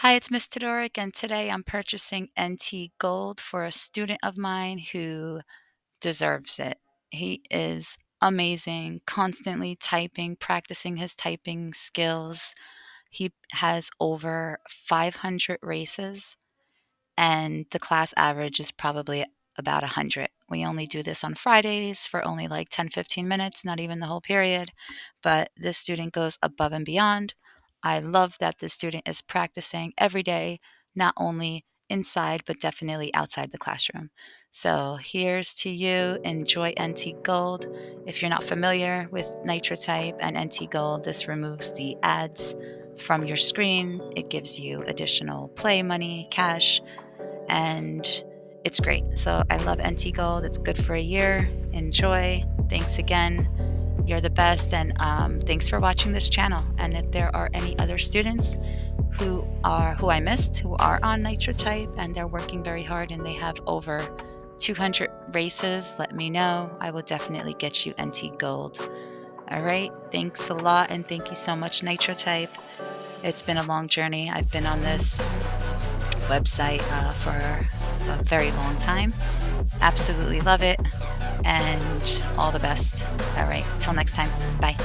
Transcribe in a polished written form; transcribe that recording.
Hi, it's Miss Todoric, and today I'm purchasing NT Gold for a student of mine who deserves it. He is amazing, constantly typing, practicing his typing skills. He has over 500 races, and the class average is probably about 100. We only do this on Fridays for only like 10, 15 minutes, not even the whole period, but this student goes above and beyond. I love that the student is practicing every day, not only inside, but definitely outside the classroom. So here's to you. Enjoy NT Gold. If you're not familiar with NitroType and NT Gold, this removes the ads from your screen. It gives you additional play money, cash, and it's great. So I love NT Gold. It's good for a year. Enjoy. Thanks again. You're the best, and thanks for watching this channel. And if there are any other students who I missed who are on NitroType and they're working very hard and they have over 200 races, let me know. I will definitely get you NT Gold. All right. Thanks a lot, and thank you so much, NitroType. It's been a long journey. I've been on this website for a very long time. Absolutely love it, and all the best. All right, till next time. Bye.